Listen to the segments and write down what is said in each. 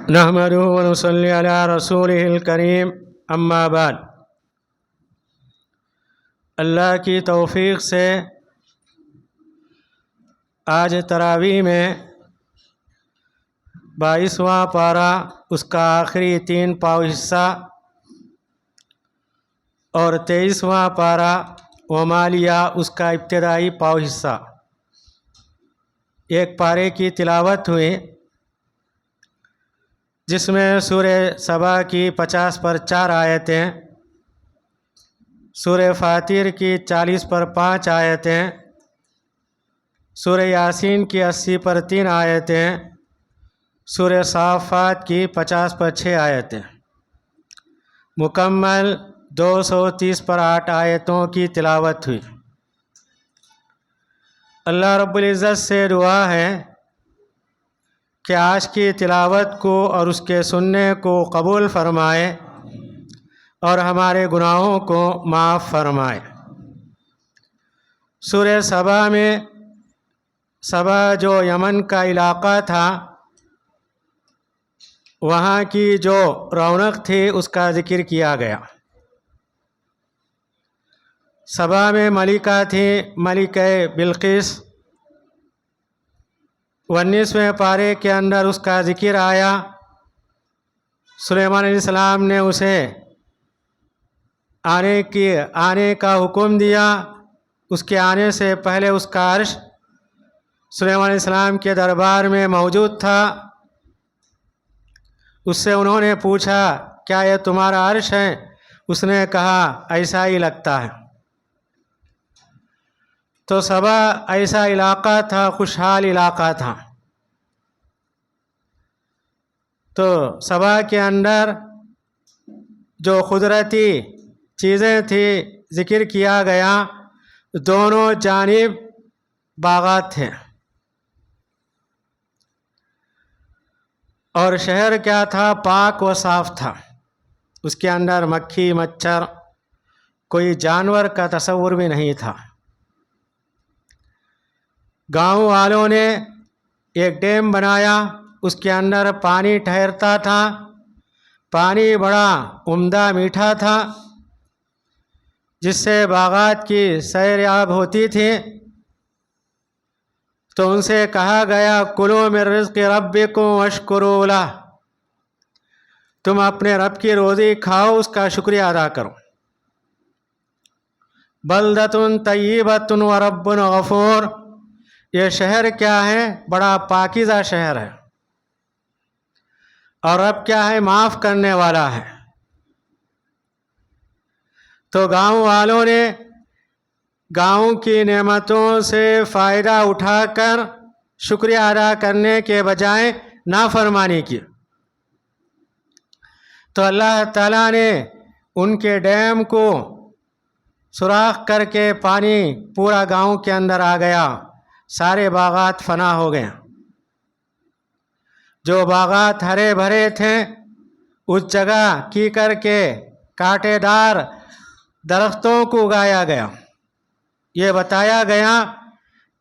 نحمده ونصلي على رسوله الکریم اما بعد۔ اللہ کی توفیق سے آج تراویح میں 22واں پارہ، اس کا آخری 3 پاؤ حصہ، اور 23واں پارہ ومالیہ، اس کا ابتدائی پاؤ حصہ، ایک پارے کی تلاوت ہوئی، جس میں سورہ سبا کی 50 پر 4 آیتیں، سورہ فاتر کی 40 پر 5 آیتیں، سورہ یاسین کی 80 پر 3 آیتیں، سورہ صافات کی 50 پر 6 آیتیں، مکمل 230 پر 8 آیتوں کی تلاوت ہوئی۔ اللہ رب العزت سے دعا ہے کہ آج کی تلاوت کو اور اس کے سننے کو قبول فرمائے اور ہمارے گناہوں کو معاف فرمائے۔ سورہ سبا میں، سبا جو یمن کا علاقہ تھا، وہاں کی جو رونق تھی اس کا ذکر کیا گیا۔ سبا میں ملکہ تھی، ملکہ بلقیس۔ 19ویں پارے کے اندر اس کا ذکر آیا۔ سلیمان علیہ السلام نے اسے آنے کا حکم دیا۔ اس کے آنے سے پہلے اس کا عرش سلیمان علیہ السلام کے دربار میں موجود تھا۔ اس سے انہوں نے پوچھا، کیا یہ تمہارا عرش ہے؟ اس نے کہا، ایسا ہی لگتا ہے۔ تو سبا ایسا علاقہ تھا، خوشحال علاقہ تھا۔ تو سبا کے اندر جو قدرتی چیزیں تھیں ذکر کیا گیا، دونوں جانب باغات تھے، اور شہر کیا تھا؟ پاک و صاف تھا۔ اس کے اندر مکھی مچھر، کوئی جانور کا تصور بھی نہیں تھا۔ گاؤں والوں نے ایک ڈیم بنایا، اس کے اندر پانی ٹھہرتا تھا۔ پانی بڑا عمدہ میٹھا تھا، جس سے باغات کی سیریاب ہوتی تھی۔ تو ان سے کہا گیا، کلوا من رزق ربکم واشکروا لہ، تم اپنے رب کی روزی کھاؤ، اس کا شکریہ ادا کرو۔ بلدۃ طیبۃ ورب غفور، یہ شہر کیا ہے؟ بڑا پاکیزہ شہر ہے، اور رب کیا ہے؟ معاف کرنے والا ہے۔ تو گاؤں والوں نے گاؤں کی نعمتوں سے فائدہ اٹھا کر شکریہ ادا کرنے کے بجائے نافرمانی کی۔ تو اللہ تعالیٰ نے ان کے ڈیم کو سوراخ کر کے پانی پورا گاؤں کے اندر آ گیا، سارے باغات فنا ہو گئے۔ جو باغات ہرے بھرے تھے، اس جگہ کیکر کے کانٹے دار درختوں کو اگایا گیا۔ یہ بتایا گیا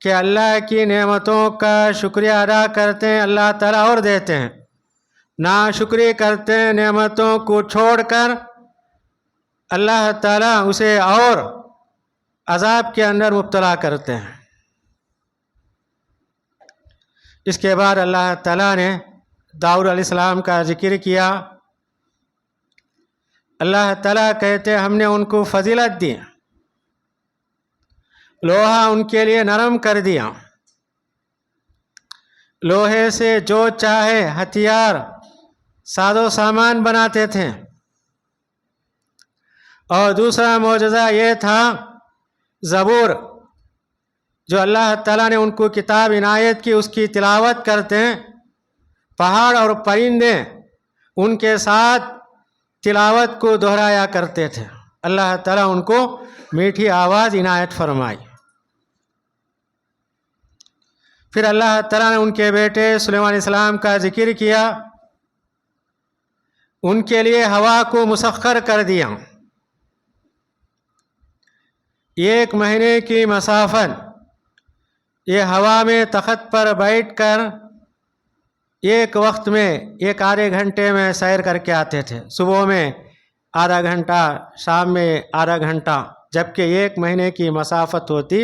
کہ اللہ کی نعمتوں کا شکریہ ادا کرتے ہیں، اللہ تعالیٰ اور دیتے ہیں، ناشکری کرتے ہیں نعمتوں کو چھوڑ کر، اللہ تعالیٰ اسے اور عذاب کے اندر مبتلا کرتے ہیں۔ اس کے بعد اللہ تعالیٰ نے داؤد علیہ السلام کا ذکر کیا۔ اللہ تعالیٰ کہتے ہیں، ہم نے ان کو فضیلت دی، لوہا ان کے لیے نرم کر دیا، لوہے سے جو چاہے ہتھیار ساز و سامان بناتے تھے۔ اور دوسرا معجزہ یہ تھا، زبور جو اللہ تعالیٰ نے ان کو کتاب عنایت کی، اس کی تلاوت کرتے ہیں، پہاڑ اور پرندے ان کے ساتھ تلاوت کو دہرایا کرتے تھے۔ اللہ تعالیٰ ان کو میٹھی آواز عنایت فرمائی۔ پھر اللہ تعالیٰ نے ان کے بیٹے سلیمان علیہ السلام کا ذکر کیا، ان کے لیے ہوا کو مسخر کر دیا۔ 1 مہینے کی مسافت یہ ہوا میں تخت پر بیٹھ کر ایک وقت میں ایک آدھے گھنٹے میں سیر کر کے آتے تھے، صبح میں آدھا گھنٹہ، شام میں آدھا گھنٹہ، جبکہ ایک مہینے کی مسافت ہوتی،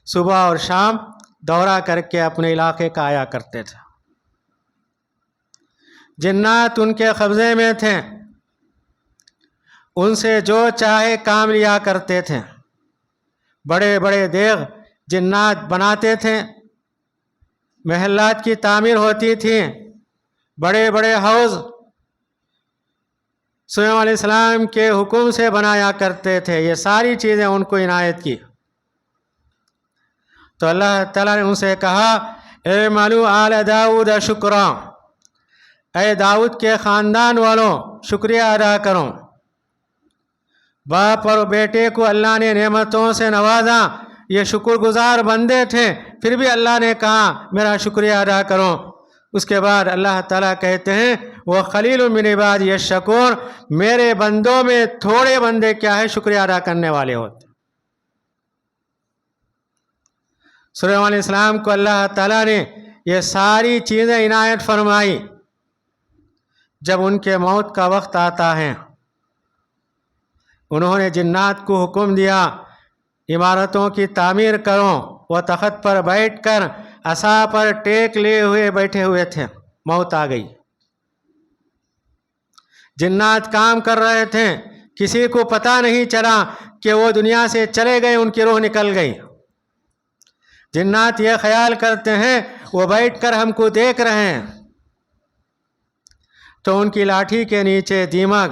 صبح اور شام دورہ کر کے اپنے علاقے کا آیا کرتے تھے۔ جنات ان کے قبضے میں تھے، ان سے جو چاہے کام لیا کرتے تھے۔ بڑے بڑے دیگ جنات بناتے تھے، محلات کی تعمیر ہوتی تھی، بڑے بڑے حوض سلیمان علیہ السلام کے حکم سے بنایا کرتے تھے۔ یہ ساری چیزیں ان کو عنایت کی۔ تو اللہ تعالیٰ نے ان سے کہا، اعملوا آل داؤد شکرا، اے داؤد کے خاندان والوں شکریہ ادا کرو۔ باپ اور بیٹے کو اللہ نے نعمتوں سے نوازا، یہ شکر گزار بندے تھے، پھر بھی اللہ نے کہا میرا شکریہ ادا کرو۔ اس کے بعد اللہ تعالیٰ کہتے ہیں وَخَلِيلٌ مِّنْ عِبَادِيَ الشَّكُورُ، میرے بندوں میں تھوڑے بندے کیا ہے شکریہ ادا کرنے والے ہوتے۔ سلیمان علیہ السلام کو اللہ تعالیٰ نے یہ ساری چیزیں عنایت فرمائی۔ جب ان کے موت کا وقت آتا ہے، انہوں نے جنات کو حکم دیا عمارتوں کی تعمیر کرو۔ وہ تخت پر بیٹھ کر عصا پر ٹیک لیے ہوئے بیٹھے ہوئے تھے، موت آ گئی۔ جنات کام کر رہے تھے، کسی کو پتہ نہیں چلا کہ وہ دنیا سے چلے گئے، ان کی روح نکل گئی۔ جنات یہ خیال کرتے ہیں وہ بیٹھ کر ہم کو دیکھ رہے ہیں، تو ان کی لاٹھی کے نیچے دیمک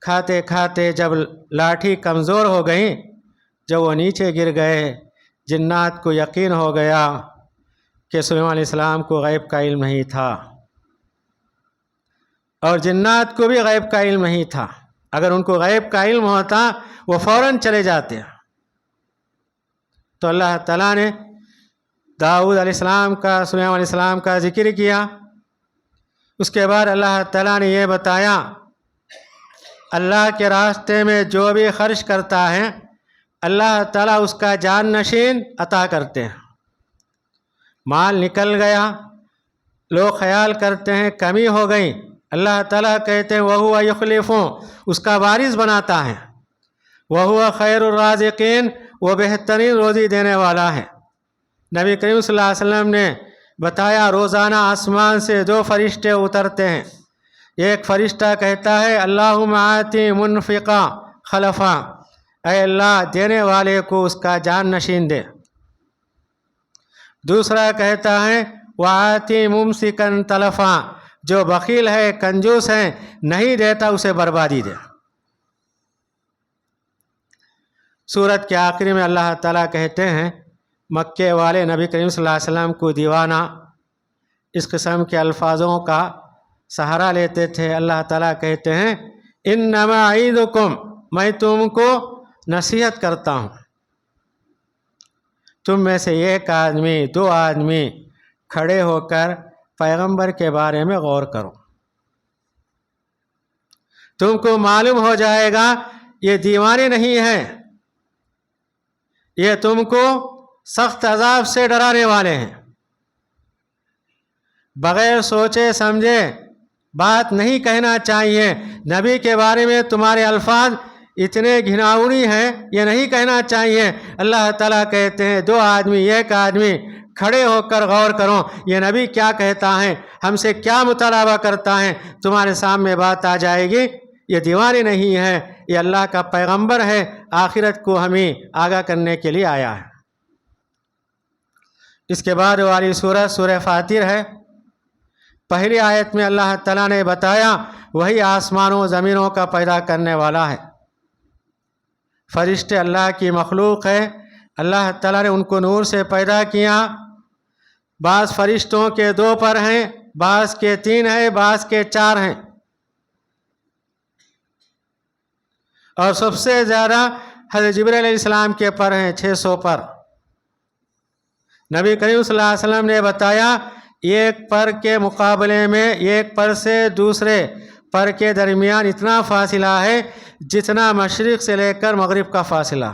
کھاتے کھاتے جب لاٹھی کمزور ہو گئی، جب وہ نیچے گر گئے، جنات کو یقین ہو گیا کہ سلیمان علیہ السلام کو غیب کا علم نہیں تھا، اور جنات کو بھی غیب کا علم نہیں تھا۔ اگر ان کو غیب کا علم ہوتا وہ فوراً چلے جاتے۔ تو اللہ تعالیٰ نے داؤد علیہ السلام کا، سلیمان علیہ السلام کا ذکر کیا۔ اس کے بعد اللہ تعالیٰ نے یہ بتایا اللہ کے راستے میں جو بھی خرچ کرتا ہے اللہ تعالیٰ اس کا جان نشین عطا کرتے ہیں۔ مال نکل گیا، لوگ خیال کرتے ہیں کمی ہو گئی، اللہ تعالیٰ کہتے ہیں وَهُوَ يُخْلِفُ، اس کا وارث بناتا ہے۔ وَهُوَ خَيْرُ الرَّازِقِينَ، وہ بہترین روزی دینے والا ہے۔ نبی کریم صلی اللہ علیہ وسلم نے بتایا روزانہ آسمان سے 2 فرشتے اترتے ہیں۔ ایک فرشتہ کہتا ہے اللہم آتی منفقا خلفا، اے اللہ دینے والے کو اس کا جان نشین دے۔ دوسرا کہتا ہے وآتی ممسکا تلفا، جو بخیل ہے، کنجوس ہے، نہیں دیتا اسے بربادی دے۔ سورت کے آخری میں اللہ تعالیٰ کہتے ہیں مکے والے نبی کریم صلی اللہ علیہ وسلم کو دیوانہ اس قسم کے الفاظوں کا سہارا لیتے تھے۔ اللہ تعالیٰ کہتے ہیں انما اعیدکم، میں تم کو نصیحت کرتا ہوں، تم میں سے ایک آدمی 2 آدمی کھڑے ہو کر پیغمبر کے بارے میں غور کرو، تم کو معلوم ہو جائے گا یہ دیوانے نہیں ہیں، یہ تم کو سخت عذاب سے ڈرانے والے ہیں۔ بغیر سوچے سمجھے بات نہیں کہنا چاہیے، نبی کے بارے میں تمہارے الفاظ اتنے گھناؤنی ہیں یہ نہیں کہنا چاہیے۔ اللہ تعالیٰ کہتے ہیں 2 آدمی، ایک آدمی کھڑے ہو کر غور کرو یہ نبی کیا کہتا ہے، ہم سے کیا مطالبہ کرتا ہے، تمہارے سامنے بات آ جائے گی۔ یہ دیوانے نہیں ہے، یہ اللہ کا پیغمبر ہے، آخرت کو ہمیں آگاہ کرنے کے لیے آیا ہے۔ اس کے بعد والی سورہ سورہ فاتر ہے۔ پہلی آیت میں اللہ تعالیٰ نے بتایا وہی آسمانوں و زمینوں کا پیدا کرنے والا ہے۔ فرشتے اللہ کی مخلوق ہے، اللہ تعالیٰ نے ان کو نور سے پیدا کیا۔ بعض فرشتوں کے 2 پر ہیں، بعض کے 3 ہیں، بعض کے 4 ہیں، اور سب سے زیادہ حضرت جبرائیل علیہ السلام کے پر ہیں 600 پر۔ نبی کریم صلی اللہ علیہ وسلم نے بتایا ایک پر کے مقابلے میں ایک پر سے دوسرے پر کے درمیان اتنا فاصلہ ہے جتنا مشرق سے لے کر مغرب کا فاصلہ۔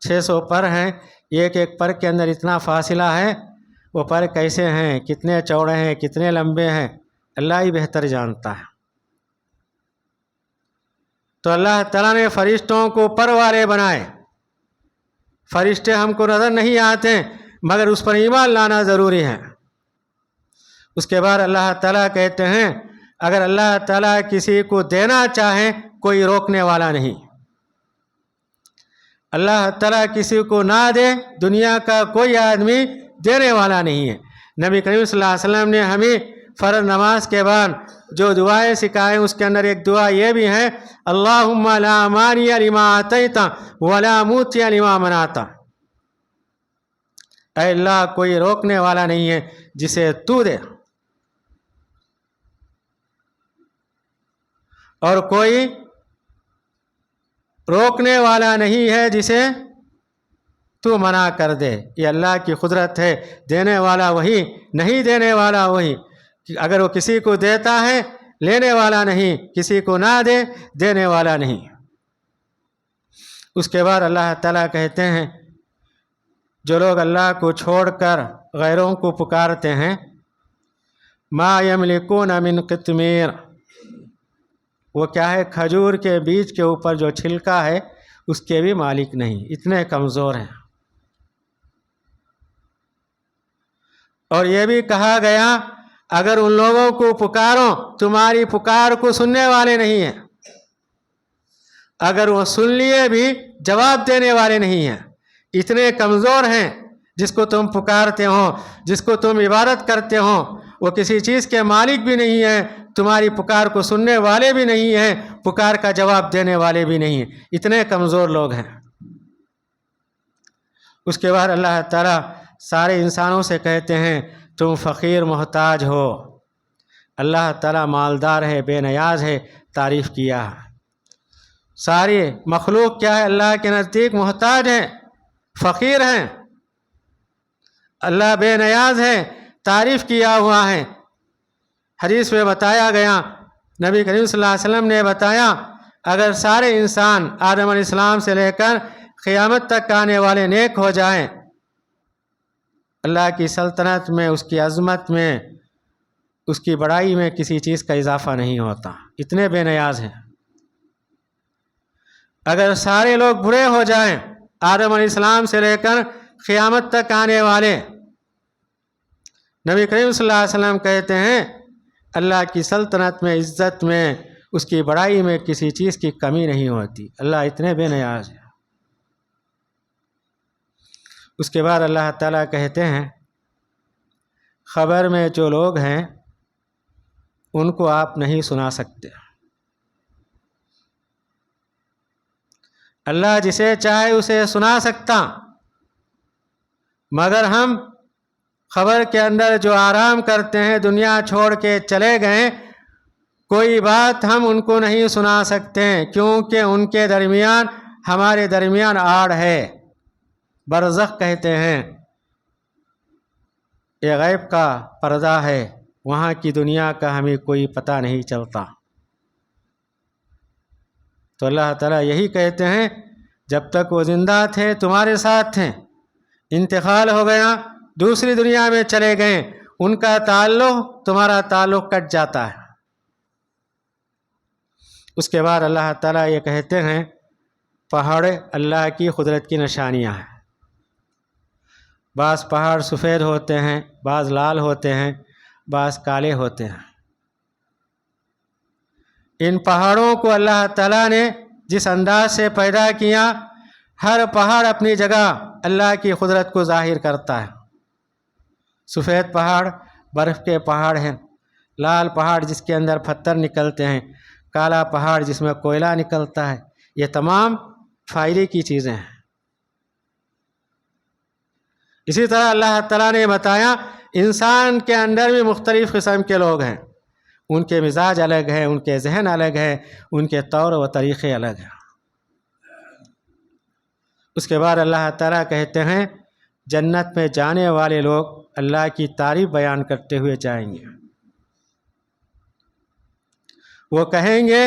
600 پر ہیں، ایک ایک پر کے اندر اتنا فاصلہ ہے، وہ پر کیسے ہیں، کتنے چوڑے ہیں، کتنے لمبے ہیں، اللہ ہی بہتر جانتا ہے۔ تو اللہ تعالیٰ نے فرشتوں کو پر والے بنائے۔ فرشتے ہم کو نظر نہیں آتے مگر اس پر ایمان لانا ضروری ہے۔ اس کے بعد اللہ تعالیٰ کہتے ہیں اگر اللہ تعالیٰ کسی کو دینا چاہے کوئی روکنے والا نہیں۔ اللہ تعالیٰ کسی کو نہ دے، دنیا کا کوئی آدمی دینے والا نہیں ہے۔ نبی کریم صلی اللہ علیہ وسلم نے ہمیں فرض نماز کے بعد جو دعائیں سکھائیں اس کے اندر ایک دعا یہ بھی ہے، اللہم لا مانع لما اعطیت ولا موتی لما منعت۔ اے اللہ کوئی روکنے والا نہیں ہے جسے تو دے، اور کوئی روکنے والا نہیں ہے جسے تو منع کر دے۔ یہ اللہ کی قدرت ہے، دینے والا وہی، نہیں دینے والا وہی۔ اگر وہ کسی کو دیتا ہے لینے والا نہیں، کسی کو نہ دے دینے والا نہیں۔ اس کے بعد اللہ تعالیٰ کہتے ہیں جو لوگ اللہ کو چھوڑ کر غیروں کو پکارتے ہیں، ما یملکون من قطمیر، وہ کیا ہے، کھجور کے بیج کے اوپر جو چھلکا ہے اس کے بھی مالک نہیں، اتنے کمزور ہیں۔ اور یہ بھی کہا گیا اگر ان لوگوں کو پکارو تمہاری پکار کو سننے والے نہیں ہیں، اگر وہ سن لیے بھی جواب دینے والے نہیں ہیں، اتنے کمزور ہیں۔ جس کو تم پکارتے ہو، جس کو تم عبادت کرتے ہو، وہ کسی چیز کے مالک بھی نہیں ہے، تمہاری پکار کو سننے والے بھی نہیں ہیں، پکار کا جواب دینے والے بھی نہیں ہیں، اتنے کمزور لوگ ہیں۔ اس کے بعد اللہ تعالیٰ سارے انسانوں سے کہتے ہیں تم فقیر محتاج ہو، اللہ تعالیٰ مالدار ہے، بے نیاز ہے، تعریف کیا۔ ساری مخلوق کیا ہے، اللہ کے نزدیک محتاج ہے، فقیر ہیں، اللہ بے نیاز ہے، تعریف کیا ہوا ہے۔ حدیث میں بتایا گیا، نبی کریم صلی اللہ علیہ وسلم نے بتایا اگر سارے انسان آدم علیہ السلام سے لے کر قیامت تک آنے والے نیک ہو جائیں، اللہ کی سلطنت میں، اس کی عظمت میں، اس کی بڑائی میں کسی چیز کا اضافہ نہیں ہوتا، اتنے بے نیاز ہیں۔ اگر سارے لوگ برے ہو جائیں، آدم علیہ السلام سے لے کر قیامت تک آنے والے، نبی کریم صلی اللہ علیہ وسلم کہتے ہیں اللہ کی سلطنت میں، عزت میں، اس کی بڑائی میں کسی چیز کی کمی نہیں ہوتی، اللہ اتنے بے نیاز ہے۔ اس کے بعد اللہ تعالیٰ کہتے ہیں خبر میں جو لوگ ہیں ان کو آپ نہیں سنا سکتے، اللہ جسے چاہے اسے سنا سکتا، مگر ہم خبر کے اندر جو آرام کرتے ہیں، دنیا چھوڑ کے چلے گئے، کوئی بات ہم ان کو نہیں سنا سکتے کیونکہ ان کے درمیان ہمارے درمیان آڑ ہے، برزخ کہتے ہیں، یہ غیب کا پردہ ہے، وہاں کی دنیا کا ہمیں کوئی پتہ نہیں چلتا۔ تو اللہ تعالیٰ یہی کہتے ہیں جب تک وہ زندہ تھے تمہارے ساتھ تھے، انتقال ہو گیا، دوسری دنیا میں چلے گئے، ان کا تعلق تمہارا تعلق کٹ جاتا ہے۔ اس کے بعد اللہ تعالیٰ یہ کہتے ہیں پہاڑ اللہ کی قدرت کی نشانیاں ہیں، بعض پہاڑ سفید ہوتے ہیں، بعض لال ہوتے ہیں، بعض کالے ہوتے ہیں۔ ان پہاڑوں کو اللہ تعالیٰ نے جس انداز سے پیدا کیا، ہر پہاڑ اپنی جگہ اللہ کی قدرت کو ظاہر کرتا ہے۔ سفید پہاڑ برف کے پہاڑ ہیں، لال پہاڑ جس کے اندر پتھر نکلتے ہیں، کالا پہاڑ جس میں کوئلہ نکلتا ہے، یہ تمام فائدے کی چیزیں ہیں۔ اسی طرح اللہ تعالیٰ نے بتایا انسان کے اندر بھی مختلف قسم کے لوگ ہیں، ان کے مزاج الگ ہیں، ان کے ذہن الگ ہے، ان کے طور و طریقے الگ ہیں۔ اس کے بعد اللہ تعالیٰ کہتے ہیں جنت میں جانے والے لوگ اللہ کی تعریف بیان کرتے ہوئے جائیں گے، وہ کہیں گے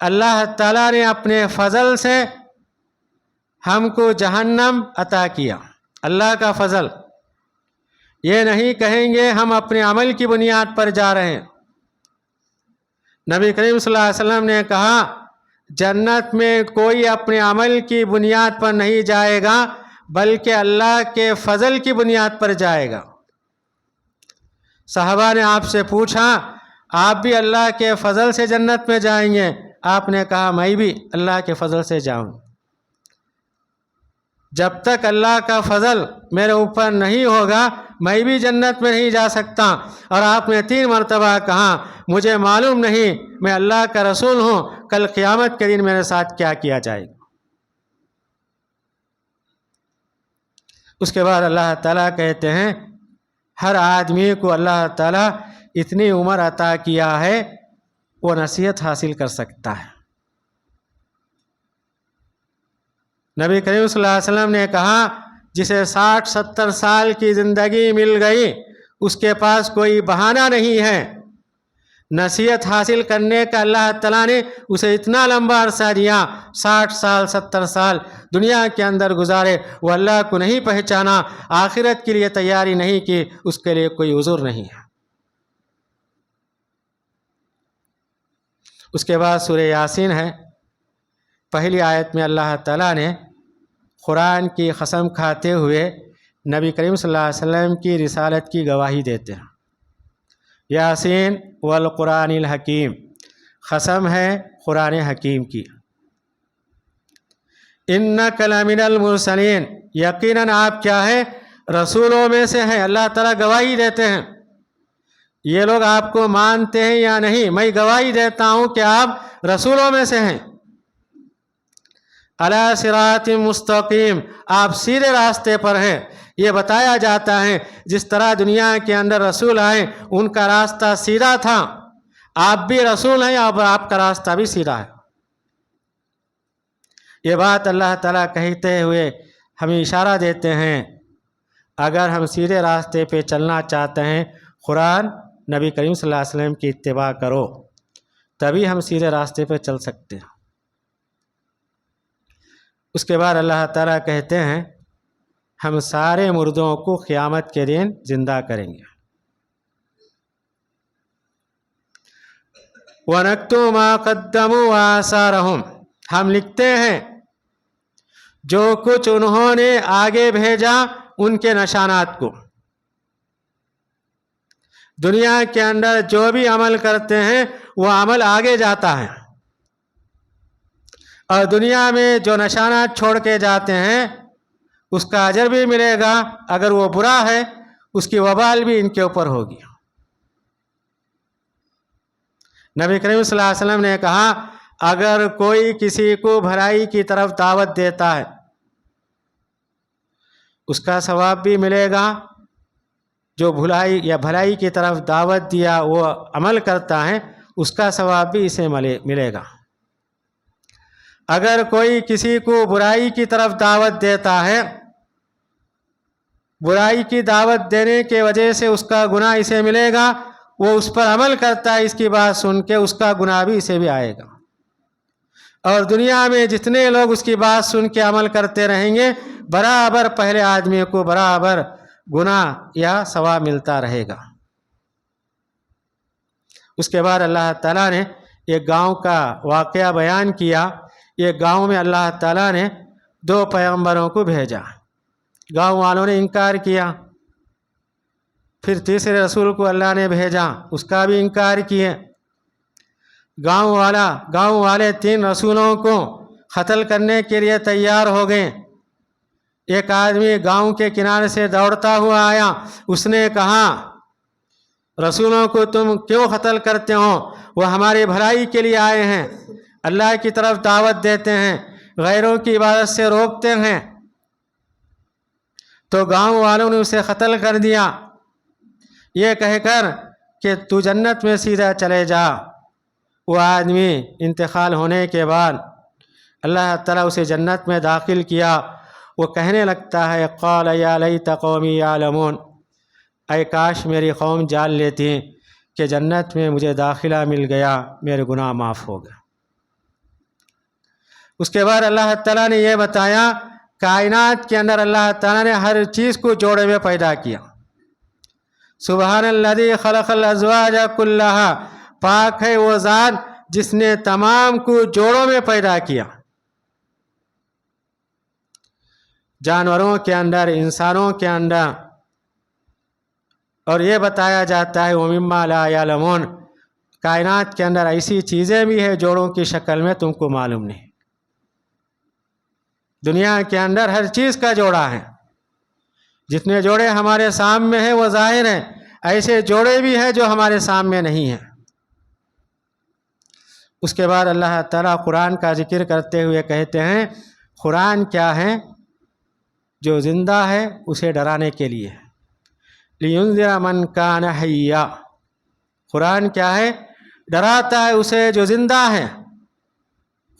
اللہ تعالیٰ نے اپنے فضل سے ہم کو جہنم عطا کیا، اللہ کا فضل، یہ نہیں کہیں گے ہم اپنے عمل کی بنیاد پر جا رہے ہیں۔ نبی کریم صلی اللہ علیہ وسلم نے کہا جنت میں کوئی اپنے عمل کی بنیاد پر نہیں جائے گا بلکہ اللہ کے فضل کی بنیاد پر جائے گا۔ صحابہ نے آپ سے پوچھا آپ بھی اللہ کے فضل سے جنت میں جائیں گے؟ آپ نے کہا میں بھی اللہ کے فضل سے جاؤں۔ جب تک اللہ کا فضل میرے اوپر نہیں ہوگا میں بھی جنت میں نہیں جا سکتا۔ اور آپ نے 3 مرتبہ کہا مجھے معلوم نہیں، میں اللہ کا رسول ہوں، کل قیامت کے دن میرے ساتھ کیا کیا جائے گا۔ اس کے بعد اللہ تعالیٰ کہتے ہیں ہر آدمی کو اللہ تعالیٰ اتنی عمر عطا کیا ہے وہ نصیحت حاصل کر سکتا ہے۔ نبی کریم صلی اللہ علیہ وسلم نے کہا جسے 60-70 سال کی زندگی مل گئی اس کے پاس کوئی بہانہ نہیں ہے نصیحت حاصل کرنے کا۔ اللہ تعالیٰ نے اسے اتنا لمبا عرصہ دیا، 60 سال 70 سال دنیا کے اندر گزارے، وہ اللہ کو نہیں پہچانا، آخرت کے لیے تیاری نہیں کی، اس کے لیے کوئی عذر نہیں ہے۔ اس کے بعد سورہ یاسین ہے۔ پہلی آیت میں اللہ تعالیٰ نے قرآن کی قسم کھاتے ہوئے نبی کریم صلی اللہ علیہ وسلم کی رسالت کی گواہی دیتے ہیں۔ یاسین والقرآن الحکیم، قسم ہے قرآن حکیم کی۔ انک لمن المرسلین، یقیناً آپ کیا ہے رسولوں میں سے ہیں۔ اللہ تعالیٰ گواہی دیتے ہیں۔ یہ لوگ آپ کو مانتے ہیں یا نہیں، میں گواہی دیتا ہوں کہ آپ رسولوں میں سے ہیں۔ علی صراط مستقیم، آپ سیدھے راستے پر ہیں۔ یہ بتایا جاتا ہے جس طرح دنیا کے اندر رسول آئے ان کا راستہ سیدھا تھا، آپ بھی رسول ہیں، اب آپ کا راستہ بھی سیدھا ہے۔ یہ بات اللہ تعالیٰ کہتے ہوئے ہمیں اشارہ دیتے ہیں اگر ہم سیدھے راستے پہ چلنا چاہتے ہیں قرآن نبی کریم صلی اللہ علیہ وسلم کی اتباع کرو، تبھی ہم سیدھے راستے پہ چل سکتے ہیں۔ اس کے بعد اللہ تعالیٰ کہتے ہیں ہم سارے مردوں کو قیامت کے دن زندہ کریں گے۔ وَنَكْتُبُ مَا قَدَّمُوا وَآثَارَهُمْ، ہم لکھتے ہیں جو کچھ انہوں نے آگے بھیجا ان کے نشانات کو۔ دنیا کے اندر جو بھی عمل کرتے ہیں وہ عمل آگے جاتا ہے، اور دنیا میں جو نشانات چھوڑ کے جاتے ہیں اس کا اجر بھی ملے گا، اگر وہ برا ہے اس کی وبال بھی ان کے اوپر ہوگی۔ نبی کریم صلی اللہ علیہ وسلم نے کہا اگر کوئی کسی کو بھلائی کی طرف دعوت دیتا ہے اس کا ثواب بھی ملے گا، جو بھلائی یا بھلائی کی طرف دعوت دیا وہ عمل کرتا ہے اس کا ثواب بھی اسے ملے گا۔ اگر کوئی کسی کو برائی کی طرف دعوت دیتا ہے، برائی کی دعوت دینے کی وجہ سے اس کا گناہ اسے ملے گا، وہ اس پر عمل کرتا ہے اس کی بات سن کے اس کا گناہ بھی اسے بھی آئے گا، اور دنیا میں جتنے لوگ اس کی بات سن کے عمل کرتے رہیں گے برابر پہلے آدمی کو برابر گناہ یا ثواب ملتا رہے گا۔ اس کے بعد اللہ تعالیٰ نے ایک گاؤں کا واقعہ بیان کیا۔ ایک گاؤں میں اللہ تعالیٰ نے 2 پیغمبروں کو بھیجا، گاؤں والوں نے انکار کیا۔ پھر تیسرے رسول کو اللہ نے بھیجا، اس کا بھی انکار کیے۔ گاؤں والے 3 رسولوں کو قتل کرنے کے لیے تیار ہو گئے۔ ایک آدمی گاؤں کے کنارے سے دوڑتا ہوا آیا، اس نے کہا رسولوں کو تم کیوں قتل کرتے ہو؟ وہ ہماری بھلائی کے لیے آئے ہیں، اللہ کی طرف دعوت دیتے ہیں، غیروں کی عبادت سے روکتے ہیں۔ تو گاؤں والوں نے اسے قتل کر دیا یہ کہہ کر کہ تو جنت میں سیدھا چلے جا۔ وہ آدمی انتقال ہونے کے بعد اللہ تعالیٰ اسے جنت میں داخل کیا۔ وہ کہنے لگتا ہے قال یا لیت قومی یعلمون، اے کاش میری قوم جان لیتی کہ جنت میں مجھے داخلہ مل گیا، میرے گناہ معاف ہو گئے۔ اس کے بعد اللہ تعالیٰ نے یہ بتایا کائنات کے اندر اللہ تعالیٰ نے ہر چیز کو جوڑے ہوئے پیدا کیا۔ سبحان الذی خلق الازواج کلھا، پاک ہے وہ ذات جس نے تمام کو جوڑوں میں پیدا کیا، جانوروں کے اندر، انسانوں کے اندر، اور یہ بتایا جاتا ہے وَمِمَّا لَا يَعْلَمُونَ، کائنات کے اندر ایسی چیزیں بھی ہیں جوڑوں کی شکل میں تم کو معلوم نہیں۔ دنیا کے اندر ہر چیز کا جوڑا ہے، جتنے جوڑے ہمارے سامنے ہیں وہ ظاہر ہیں، ایسے جوڑے بھی ہیں جو ہمارے سامنے نہیں ہیں۔ اس کے بعد اللہ تعالیٰ قرآن کا ذکر کرتے ہوئے کہتے ہیں قرآن کیا ہے؟ جو زندہ ہے اسے ڈرانے کے لیے، لِيُنذِرَ مَنْ كَانَ حَيًّا، قرآن کیا ہے؟ ڈراتا ہے اسے جو زندہ ہے۔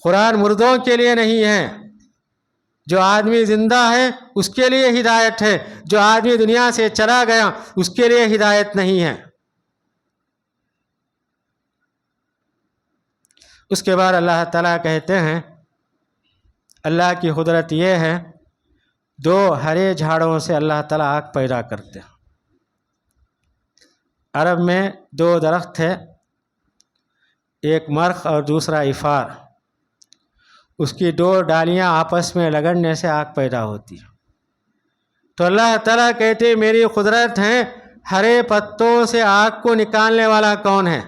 قرآن مردوں کے لیے نہیں ہے، جو آدمی زندہ ہے اس کے لیے ہدایت ہے، جو آدمی دنیا سے چلا گیا اس کے لیے ہدایت نہیں ہے۔ اس کے بعد اللہ تعالیٰ کہتے ہیں اللہ کی قدرت یہ ہے، دو ہرے جھاڑوں سے اللہ تعالیٰ آگ پیدا کرتے ہیں۔ عرب میں دو درخت ہے، ایک مرخ اور دوسرا افار، اس کی دو ڈالیاں آپس میں رگڑنے سے آگ پیدا ہوتی ہے۔ تو اللہ تعالیٰ کہتے ہیں میری قدرت ہے، ہرے پتوں سے آگ کو نکالنے والا کون ہے؟